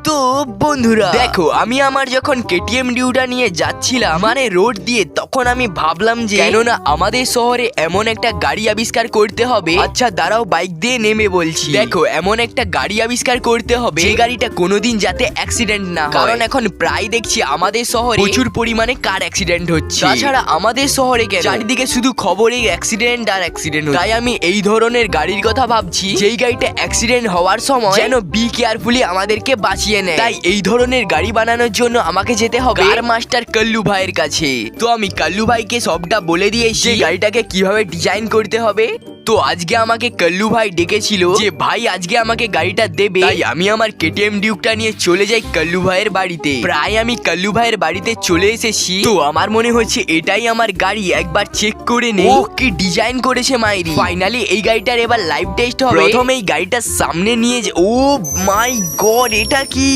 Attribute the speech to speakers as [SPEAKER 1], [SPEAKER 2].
[SPEAKER 1] তো বন্ধুরা দেখো, আমি আমার যখন কেটিএম ডিউটা নিয়ে যাচ্ছিলাম মানে রোড দিয়ে, তখন আমি ভাবলাম যে কেননা আমাদের শহরে এমন একটা গাড়ি আবিষ্কার করতে হবে। আচ্ছা দাঁড়াও, বাইক দিয়ে নেমে বলছি। দেখো, এমন একটা গাড়ি আবিষ্কার করতে হবে যে গাড়িটা কোনোদিন যাতে অ্যাক্সিডেন্ট না হয়, কারণ এখন প্রায় দেখছি আমাদের শহরে প্রচুর পরিমাণে কার অ্যাক্সিডেন্ট হচ্ছে। তাছাড়া আমাদের শহরে কেন চারিদিকে শুধু খবরে অ্যাক্সিডেন্ট আর অ্যাক্সিডেন্ট। তাই আমি এই ধরনের গাড়ির কথা ভাবছি যেই গাড়িটা অ্যাক্সিডেন্ট হওয়ার সময় যেন বি কেয়ারফুলি আমাদেরকে বাঁচিয়ে নেয়। তাই এই ধরনের গাড়ি বানানোর জন্য আমাকে যেতে হবে কার মাস্টার কাল্লু ভাইয়ের কাছে। তো আমি কাল্লু ভাইকে সবটা বলে দিয়েছি গাড়িটাকে কিভাবে ডিজাইন করতে হবে। তো আজকে আমাকে কাল্লু ভাই ডেকেছিল যে ভাই আজকে আমাকে গাড়িটা দেবে। তাই আমি আমার কেটিএম ডিউকটা নিয়ে চলে যাই কাল্লু ভাইয়ের বাড়িতে। প্রায় আমি কাল্লু ভাইয়ের বাড়িতে চলে এসেছি। তো আমার মনে হচ্ছে এটাই আমার গাড়ি, একবার চেক করে নেই। ও কি ডিজাইন করেছে মাইরি। ফাইনালি এই গাড়িটার এবার লাইভ টেস্ট হবে। প্রথমে এই গাড়িটার সামনে নিয়ে ও মাই গড, এটা কি